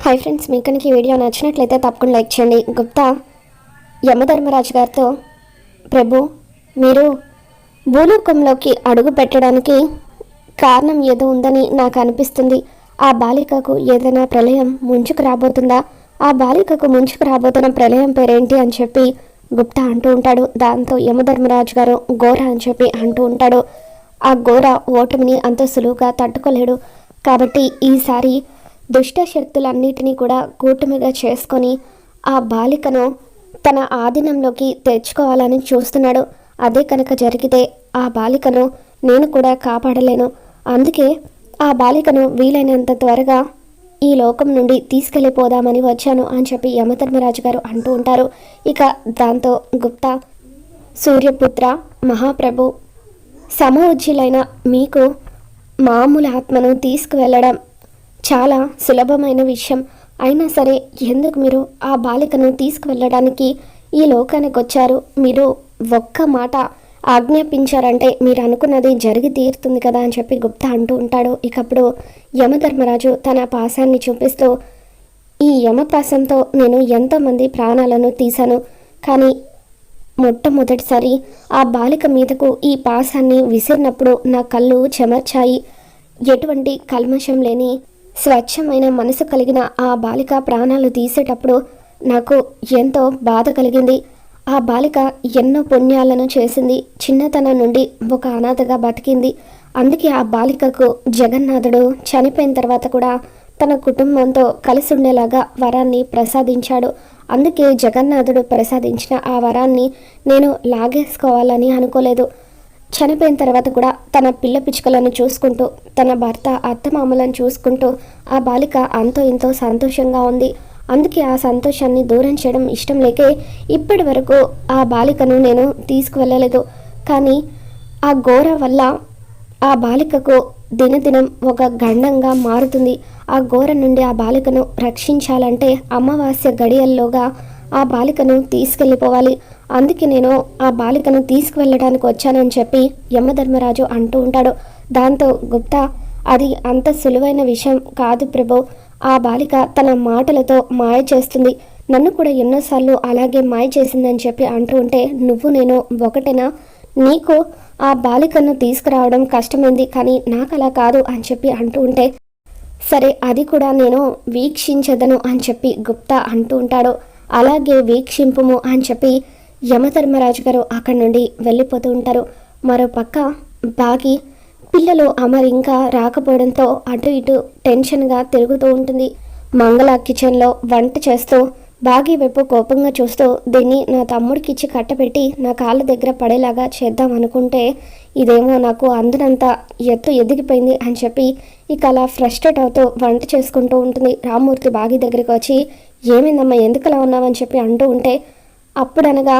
Hi friends, మీకు కనుక ఈ వీడియో నచ్చినట్లయితే తప్పకుండా లైక్ చేయండి. గుప్తా యమధర్మరాజు గారితో, ప్రభు మీరు భూలోకంలోకి అడుగు పెట్టడానికి కారణం ఏదో ఉందని నాకు అనిపిస్తుంది. ఆ బాలికకు ఏదైనా ప్రళయం ముంచుకు రాబోతుందా? ఆ బాలికకు ముంచుకు రాబోతున్న ప్రళయం పేరేంటి అని చెప్పి గుప్తా అంటూ ఉంటాడు. దాంతో యమధర్మరాజు గారు ఘోర అని చెప్పి అంటూ ఉంటాడు. ఆ ఘోర ఓటమిని అంత సులువుగా తట్టుకోలేడు. కాబట్టి ఈసారి దుష్ట శక్తులన్నిటినీ కూడా కూటమిగా చేసుకొని ఆ బాలికను తన ఆధీనంలోకి తెచ్చుకోవాలని చూస్తున్నాడు. అదే కనుక జరిగితే ఆ బాలికను నేను కూడా కాపాడలేను. అందుకే ఆ బాలికను వీలైనంత త్వరగా ఈ లోకం నుండి తీసుకెళ్ళిపోదామని వచ్చాను అని చెప్పి యమధర్మరాజు గారు అంటూ ఉంటారు. ఇక దాంతో గుప్తా, సూర్యపుత్ర మహాప్రభు, సమఉజ్జులైన మీకు మామూలు ఆత్మను తీసుకువెళ్ళడం చాలా సులభమైన విషయం. అయినా సరే ఎందుకు మీరు ఆ బాలికను తీసుకువెళ్ళడానికి ఈ లోకానికి వచ్చారు? మీరు ఒక్క మాట ఆజ్ఞాపించారంటే మీరు అనుకున్నది జరిగి తీరుతుంది కదా అని చెప్పి గుప్తా అంటూ ఉంటాడు. ఇకప్పుడు యమధర్మరాజు తన పాశాన్ని చూపిస్తూ, ఈ యమపాశంతో నేను ఎంతోమంది ప్రాణాలను తీశాను, కానీ మొట్టమొదటిసారి ఆ బాలిక మీదకు ఈ పాశాన్ని విసిరినప్పుడు నా కళ్ళు చెమర్చాయి. ఎటువంటి కల్మషం లేని స్వచ్ఛమైన మనసు కలిగిన ఆ బాలిక ప్రాణాలు తీసేటప్పుడు నాకు ఎంతో బాధ కలిగింది. ఆ బాలిక ఎన్నో పుణ్యాలను చేసింది. చిన్నతనం నుండి ఒక అనాథగా బతికింది. అందుకే ఆ బాలికకు జగన్నాథుడు చనిపోయిన తర్వాత కూడా తన కుటుంబంతో కలిసి ఉండేలాగా వరాన్ని ప్రసాదించాడు. అందుకే జగన్నాథుడు ప్రసాదించిన ఆ వరాన్ని నేను లాగేసుకోవాలని అనుకోలేదు. చనిపోయిన తర్వాత కూడా తన పిల్ల పిచ్చుకలను చూసుకుంటూ, తన భర్త అత్తమామలను చూసుకుంటూ ఆ బాలిక అంతో ఎంతో సంతోషంగా ఉంది. అందుకే ఆ సంతోషాన్ని దూరం చేయడం ఇష్టం లేకే ఇప్పటి వరకు ఆ బాలికను నేను తీసుకువెళ్ళలేదు. కానీ ఆ ఘోర వల్ల ఆ బాలికకు దినదినం ఒక గండంగా మారుతుంది. ఆ ఘోర నుండి ఆ బాలికను రక్షించాలంటే అమావాస్య గడియల్లోగా ఆ బాలికను తీసుకెళ్ళిపోవాలి. అందుకే నేను ఆ బాలికను తీసుకువెళ్ళడానికి వచ్చానని చెప్పి యమధర్మరాజు అంటూ ఉంటాడు. దాంతో గుప్తా, అది అంత సులువైన విషయం కాదు ప్రభు. ఆ బాలిక తన మాటలతో మాయ చేస్తుంది. నన్ను కూడా ఎన్నోసార్లు అలాగే మాయ చేసిందని చెప్పి అంటూ ఉంటే, నువ్వు నేను ఒకటేనా? నీకు ఆ బాలికను తీసుకురావడం కష్టమైంది, కానీ నాకు అలా కాదు అని చెప్పి అంటూ ఉంటే, సరే అది కూడా నేను వీక్షించదను అని చెప్పి గుప్తా అంటూ ఉంటాడు. అలాగే వీక్షింపుము అని చెప్పి యమధర్మరాజు గారు అక్కడి నుండి వెళ్ళిపోతూ ఉంటారు. మరోపక్క బాగి పిల్లలు అమర్ ఇంకా రాకపోవడంతో అటు ఇటు టెన్షన్గా తిరుగుతూ ఉంటుంది. మంగళ కిచెన్లో వంట చేస్తూ బాగి వైపు కోపంగా చూస్తూ, దీన్ని నా తమ్ముడికి ఇచ్చి కట్టబెట్టి నా కాళ్ళ దగ్గర పడేలాగా చేద్దాం అనుకుంటే ఇదేమో నాకు అందనంత ఎత్తు ఎదిగిపోయింది అని చెప్పి ఇక అలా ఫ్రస్ట్రేట్ అవుతూ వంట చేసుకుంటూ ఉంటుంది. రామ్మూర్తి బాగి దగ్గరికి వచ్చి, ఏమైందమ్మా, ఎందుకలా ఉన్నావని చెప్పి అంటూ ఉంటే, అప్పుడనగా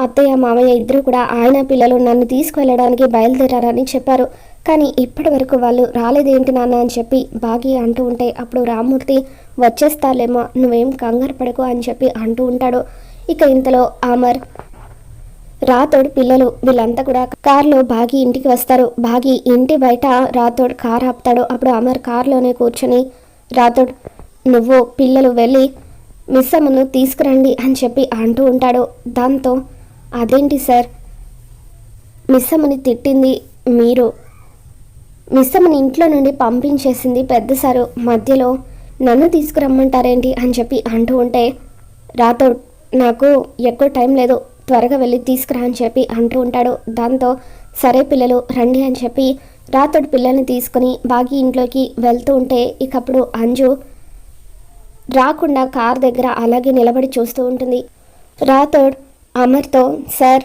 అత్తయ్య మామయ్య ఇద్దరు కూడా ఆయన పిల్లలు నన్ను తీసుకువెళ్ళడానికి బయలుదేరారని చెప్పారు, కానీ ఇప్పటి వరకు వాళ్ళు రాలేదేంటి నాన్న అని చెప్పి బాగి అంటూ ఉంటే, అప్పుడు రామ్మూర్తి, వచ్చేస్తాలేమో, నువ్వేం కంగారు పడకు అని చెప్పి అంటూ ఉంటాడు. ఇక ఇంతలో అమర్, రాథోడ్ పిల్లలు వీళ్ళంతా కూడా కారులో బాగి ఇంటికి వస్తారు. బాగి ఇంటి బయట రాథోడ్ కారు ఆపుతాడు. అప్పుడు అమర్ కారులోనే కూర్చొని, రాథోడ్ నువ్వు పిల్లలు వెళ్ళి మిస్ అమ్మను తీసుకురండి అని చెప్పి అంటూ ఉంటాడు. దాంతో, అదేంటి సార్, మిస్ అమ్మని తిట్టింది మీరు, మిస్ అమ్మని ఇంట్లో నుండి పంపించేసింది పెద్ద సారు, మధ్యలో నన్ను తీసుకురమ్మంటారేంటి అని చెప్పి అంటూ ఉంటే, రాథోడ్ నాకు ఎక్కువ టైం లేదు, త్వరగా వెళ్ళి తీసుకురా అని చెప్పి అంటూ ఉంటాడు. దాంతో సరే పిల్లలు రండి అని చెప్పి రాథోడ్ పిల్లల్ని తీసుకుని బాగి ఇంట్లోకి వెళ్తూ ఉంటే, ఇకప్పుడు అంజు రాకుండా కార్ దగ్గర అలాగే నిలబడి చూస్తూ ఉంటుంది. రాథోడ్ అమర్తో, సార్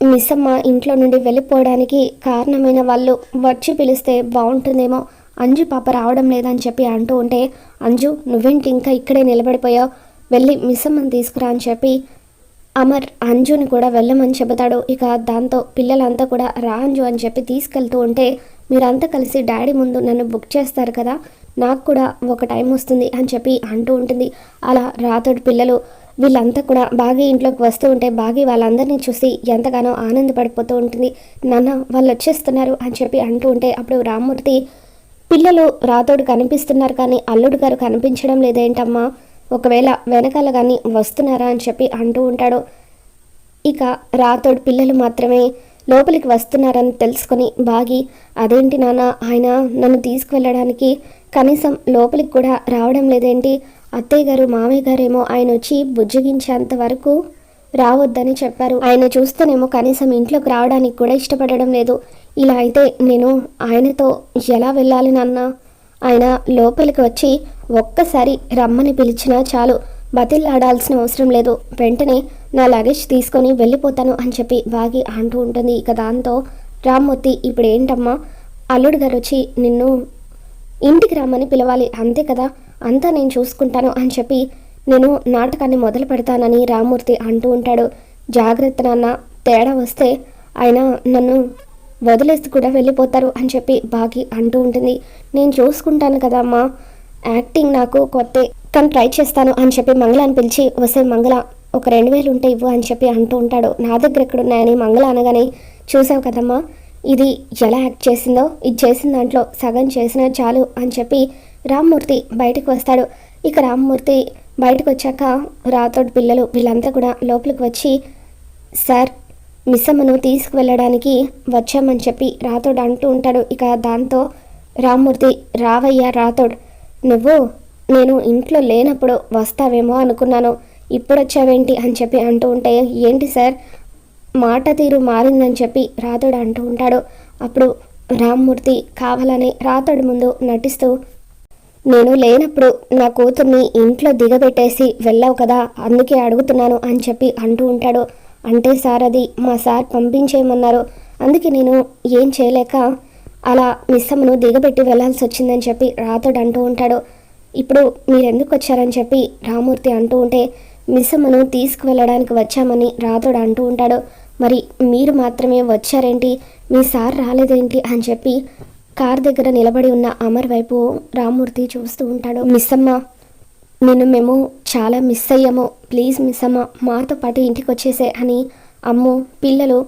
మిస్ అమ్మ ఇంట్లో నుండి వెళ్ళిపోవడానికి కారణమైన వాళ్ళు వచ్చి పిలిస్తే బాగుంటుందేమో, అంజు పాప రావడం లేదని చెప్పి అంటూ ఉంటే, అంజు నువ్వేంటి ఇంకా ఇక్కడే నిలబడిపోయావు, వెళ్ళి మిస్ అమ్మని తీసుకురా అని చెప్పి అమర్ అంజుని కూడా వెళ్ళమని చెబుతాడు. ఇక దాంతో పిల్లలంతా కూడా రా అంజు అని చెప్పి తీసుకెళ్తూ ఉంటే, మీరంతా కలిసి డాడీ ముందు నన్ను బుక్ చేస్తారు కదా, నాకు కూడా ఒక టైం వస్తుంది అని చెప్పి అంటూ ఉంటుంది. అలా రాథోడ్ పిల్లలు వీళ్ళంతా కూడా బాగి ఇంట్లోకి వస్తూ ఉంటే బాగి వాళ్ళందరినీ చూసి ఎంతగానో ఆనందపడిపోతూ ఉంటుంది. నాన్న వాళ్ళు వచ్చేస్తున్నారు అని చెప్పి అంటూ ఉంటే, అప్పుడు రామ్మూర్తి, పిల్లలు రాతోడు కనిపిస్తున్నారు కానీ అల్లుడు గారు కనిపించడం లేదేంటమ్మా, ఒకవేళ వెనకాల కానీ వస్తున్నారా అని చెప్పి అంటూ ఉంటాడు. ఇక రాతోడు పిల్లలు మాత్రమే లోపలికి వస్తున్నారని తెలుసుకొని బాగి, అదేంటి నాన్న, ఆయన నన్ను తీసుకువెళ్ళడానికి కనీసం లోపలికి కూడా రావడం లేదేంటి, అత్తయ్య గారు మామయ్య గారేమో ఆయన వచ్చి బుజ్జగించేంత వరకు రావద్దని చెప్పారు, ఆయన చూస్తేనేమో కనీసం ఇంట్లోకి రావడానికి కూడా ఇష్టపడడం లేదు, ఇలా అయితే నేను ఆయనతో ఎలా వెళ్ళాలి నాన్న, ఆయన లోపలికి వచ్చి ఒక్కసారి రమ్మని పిలిచినా చాలు, బతిల్లాడాల్సిన అవసరం లేదు, వెంటనే నా లగేజ్ తీసుకొని వెళ్ళిపోతాను అని చెప్పి బాగి అంటూ ఉంటుంది. ఇక దాంతో రామ్మూర్తి, ఇప్పుడు ఏంటమ్మా, అల్లుడు గారు వచ్చి నిన్ను ఇంటికి రమ్మని పిలవాలి అంతే కదా, అంతా నేను చూసుకుంటాను అని చెప్పి నేను నాటకాన్ని మొదలు పెడతానని రామ్మూర్తి అంటూ ఉంటాడు. జాగ్రత్త నాన్న, తేడా వస్తే ఆయన నన్ను వదిలేసి కూడా వెళ్ళిపోతారు అని చెప్పి బాగి అంటూ ఉంటుంది. నేను చూసుకుంటాను కదా అమ్మా, యాక్టింగ్ నాకు కొత్తే కానీ ట్రై చేస్తాను అని చెప్పి మంగళాన్ని పిలిచి, వసే మంగళ ఒక 2000 ఉంటే ఇవ్వు అని చెప్పి అంటూ ఉంటాడు. నా దగ్గర ఎక్కడున్నాయని మంగళ అనగానే, చూసావు కదమ్మా ఇది ఎలా యాక్ట్ చేసిందో, ఇది చేసిన దాంట్లో సగం చేసినా చాలు అని చెప్పి రామ్మూర్తి బయటకు వస్తాడు. ఇక రామ్మూర్తి బయటకు వచ్చాక రాతోడు పిల్లలు వీళ్ళంతా కూడా లోపలికి వచ్చి, సార్ మిస్సమ్మను తీసుకువెళ్ళడానికి వచ్చామని చెప్పి రాతోడు అంటూ ఉంటాడు. ఇక దాంతో రామ్మూర్తి, రావయ్యా రాతోడు, నువ్వు నేను ఇంట్లో లేనప్పుడు వస్తావేమో అనుకున్నాను, ఇప్పుడు వచ్చావేంటి అని చెప్పి అంటూ ఉంటే, ఏంటి సార్ మాట తీరు మారిందని చెప్పి రాతోడు అంటూ ఉంటాడు. అప్పుడు రామ్మూర్తి కావాలని రాతోడు ముందు నటిస్తూ, నేను లేనప్పుడు నా కూతుర్ని ఇంట్లో దిగబెట్టేసి వెళ్ళావు కదా, అందుకే అడుగుతున్నాను అని చెప్పి అంటూ ఉంటాడు. అంటే సార్ అది మా సార్ పంపించేయమన్నారు, అందుకే నేను ఏం చేయలేక అలా మిస్సమ్మను దిగబెట్టి వెళ్ళాల్సి వచ్చిందని చెప్పి రాతోడు అంటూ ఉంటాడు. ఇప్పుడు మీరెందుకు వచ్చారని చెప్పి రామ్మూర్తి అంటూ ఉంటే, మిస్సమ్మను తీసుకువెళ్ళడానికి వచ్చామని రాతోడు అంటూ ఉంటాడు. మరి మీరు మాత్రమే వచ్చారేంటి, మీ సార్ రాలేదేంటి అని చెప్పి కార్ దగ్గర నిలబడి ఉన్న అమర్ వైపు రామ్మూర్తి చూస్తూ ఉంటాడు. మిస్సమ్మ, నిన్ను మేము చాలా మిస్ అయ్యాము, ప్లీజ్ మిస్సమ్మ మాతో పాటు ఇంటికి వచ్చేసే అని అమ్ము పిల్లలు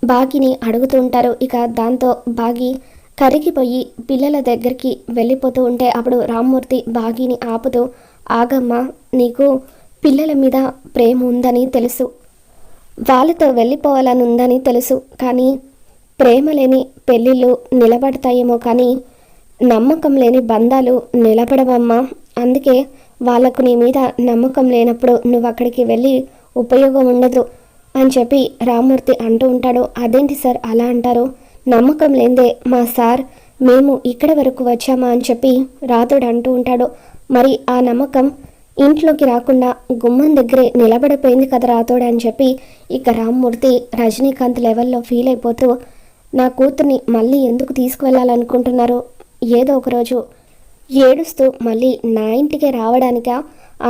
బాగిని అడుగుతూ ఉంటారు. ఇక దాంతో బాగి కరిగిపోయి పిల్లల దగ్గరికి వెళ్ళిపోతూ ఉంటే అప్పుడు రామ్మూర్తి బాగిని ఆపుతూ, ఆగమ్మ, నీకు పిల్లల మీద ప్రేమ ఉందని తెలుసు, వాళ్ళతో వెళ్ళిపోవాలని ఉందని తెలుసు, కానీ ప్రేమ లేని పెళ్ళిళ్ళు నిలబడతాయేమో కానీ నమ్మకం లేని బంధాలు నిలబడవమ్మా, అందుకే వాళ్ళకు నీ మీద నమ్మకం లేనప్పుడు నువ్వు అక్కడికి వెళ్ళి ఉపయోగం ఉండదు అని చెప్పి రామ్మూర్తి అంటూ ఉంటాడు. అదేంటి సార్ అలా అంటారు, నమ్మకం లేదే మా సార్ మేము ఇక్కడ వరకు వచ్చామా అని చెప్పి రాతోడు అంటూ ఉంటాడు. మరి ఆ నమ్మకం ఇంట్లోకి రాకుండా గుమ్మం దగ్గరే నిలబడిపోయింది కదా రాతోడు అని చెప్పి ఇక రామ్మూర్తి రజనీకాంత్ లెవెల్లో ఫీల్ అయిపోతూ, నా కూతుర్ని మళ్ళీ ఎందుకు తీసుకువెళ్ళాలనుకుంటున్నారు, ఏదో ఒకరోజు ఏడుస్తూ మళ్ళీ నా ఇంటికే రావడానికా,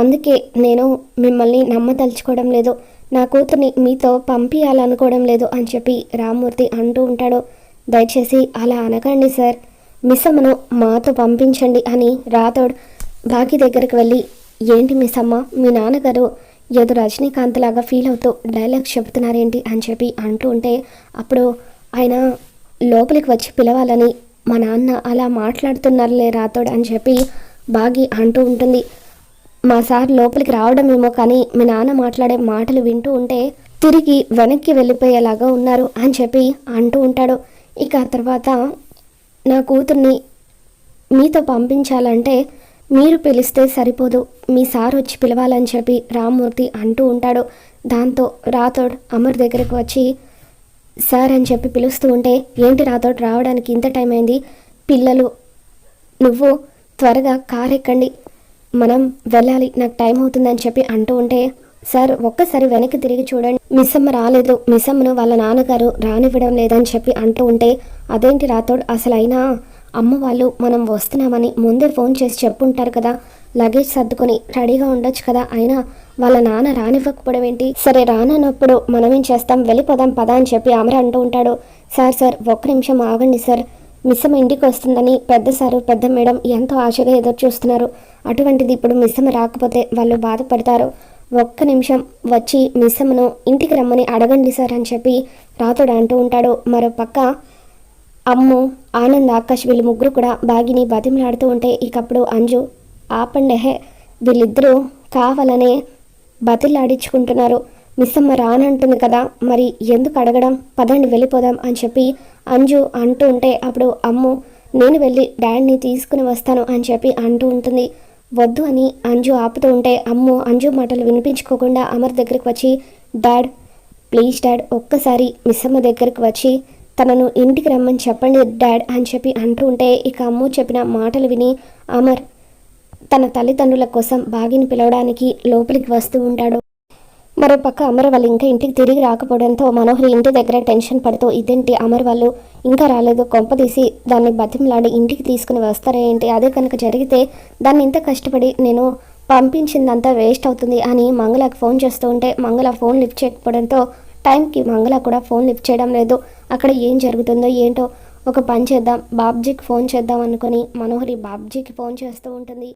అందుకే నేను మిమ్మల్ని నమ్మదలుచుకోవడం లేదు, నా కూతుర్ని మీతో పంపించాలనుకోవడం లేదు అని చెప్పి రామ్మూర్తి అంటూ ఉంటాడు. దయచేసి అలా అనకండి సార్, మిస్సమ్మను మాతో పంపించండి అని రాతోడు బాగి దగ్గరికి వెళ్ళి, ఏంటి మిస్సమ్మ, మీ నాన్నగారు ఏదో రజనీకాంత్ లాగా ఫీల్ అవుతూ డైలాగ్స్ చెబుతున్నారేంటి అని చెప్పి అంటూ ఉంటే అప్పుడు ఆయన లోపలికి వచ్చి పిలవాలని మా నాన్న అలా మాట్లాడుతున్నారులే రాతోడు అని చెప్పి బాగి అంటూ ఉంటుంది. మా సార్ లోపలికి రావడమేమో కానీ మీ నాన్న మాట్లాడే మాటలు వింటూ ఉంటే తిరిగి వెనక్కి వెళ్ళిపోయేలాగా ఉన్నారు అని చెప్పి అంటూ ఉంటాడు. ఇక తర్వాత నా కూతుర్ని మీతో పంపించాలంటే మీరు పిలిస్తే సరిపోదు, మీ సార్ వచ్చి పిలవాలని చెప్పి రామ్మూర్తి అంటూ ఉంటాడు. దాంతో రాతోడు అమర్ దగ్గరకు వచ్చి సార్ అని చెప్పి పిలుస్తూ ఉంటే, ఏంటి రాతోడు రావడానికి ఇంత టైం అయింది, పిల్లలు నువ్వు త్వరగా కార్ ఎక్కండి, మనం వెళ్ళాలి, నాకు టైం అవుతుందని చెప్పి అంటూ ఉంటే, సార్ ఒక్కసారి వెనక్కి తిరిగి చూడండి, మిస్సమ్మ రాలేదు, మిస్సమ్మను వాళ్ళ నాన్నగారు రానివ్వడం లేదని చెప్పి అంటూ ఉంటే, అదేంటి రాతోడు, అసలు అయినా అమ్మ వాళ్ళు మనం వస్తున్నామని ముందే ఫోన్ చేసి చెప్పుంటారు కదా, లగేజ్ సర్దుకొని రెడీగా ఉండొచ్చు కదా, అయినా వాళ్ళ నాన్న రానివ్వకపోవడం ఏంటి, సరే రానన్నప్పుడు మనమేం చేస్తాం, వెళ్ళిపోదాం పదా అని చెప్పి అమర్ అంటూ ఉంటాడు. సార్ ఒక్క నిమిషం ఆగండి సార్, మిస్సమ్మ ఇంటికి వస్తుందని పెద్ద సారు పెద్ద మేడం ఎంతో ఆశగా ఎదురు చూస్తున్నారు, అటువంటిది ఇప్పుడు మిస్సమ్మ రాకపోతే వాళ్ళు బాధపడతారు, ఒక్క నిమిషం వచ్చి మిస్సమ్మను ఇంటికి రమ్మని అడగండి సార్ అని చెప్పి రాతోడు అంటూ ఉంటాడు. మరో పక్క అమ్ము, ఆనంద్, ఆకాష్ వీళ్ళు ముగ్గురు కూడా బాగిని బతిమలాడుతూ ఉంటే ఇకప్పుడు అంజు ఆపండి హే, వీళ్ళిద్దరూ కావాలనే బతిలాడించుకుంటున్నారు. మిస్సమ్మ రానంటుంది కదా, మరి ఎందుకు అడగడం, పదండి వెళ్ళిపోదాం అని చెప్పి అంజు అంటూ ఉంటే అప్పుడు అమ్ము నేను వెళ్ళి డాడీని తీసుకుని వస్తాను అని చెప్పి అంటూ ఉంటుంది. వద్దు అని అంజు ఆపుతూ ఉంటే అమ్ము అంజు మాటలు వినిపించుకోకుండా అమర్ దగ్గరికి వచ్చి డాడ్ ప్లీజ్ డాడ్ ఒక్కసారి మిస్సమ్మ దగ్గరికి వచ్చి తనను ఇంటికి రమ్మని చెప్పండి డాడ్ అని చెప్పి అంటూ ఉంటే ఇక అమ్ము చెప్పిన మాటలు విని అమర్ తన తల్లిదండ్రుల కోసం బాగిని పిలవడానికి లోపలికి వస్తూ ఉంటాడు. మరోపక్క అమర్ వాళ్ళు ఇంకా ఇంటికి తిరిగి రాకపోవడంతో మనోహరి ఇంటి దగ్గర టెన్షన్ పడుతూ ఇదేంటి అమర్ వాళ్ళు ఇంకా రాలేదు, కొంపదీసి దాన్ని బతిమలాడి ఇంటికి తీసుకుని వస్తారా ఏంటి, అదే కనుక జరిగితే దాన్ని ఇంత కష్టపడి నేను పంపించిందంతా వేస్ట్ అవుతుంది అని మంగళకు ఫోన్ చేస్తూ ఉంటే మంగళ ఫోన్ లిఫ్ట్ చేయకపోవడంతో టైంకి మంగళ కూడా ఫోన్ లిఫ్ట్ చేయడం లేదు. అక్కడ ఏం జరుగుతుందో ఏంటో ఒక పని చేద్దాం, బాబ్జీకి ఫోన్ చేద్దాం అనుకుని మనోహరి బాబ్జీకి ఫోన్ చేస్తూ ఉంటుంది.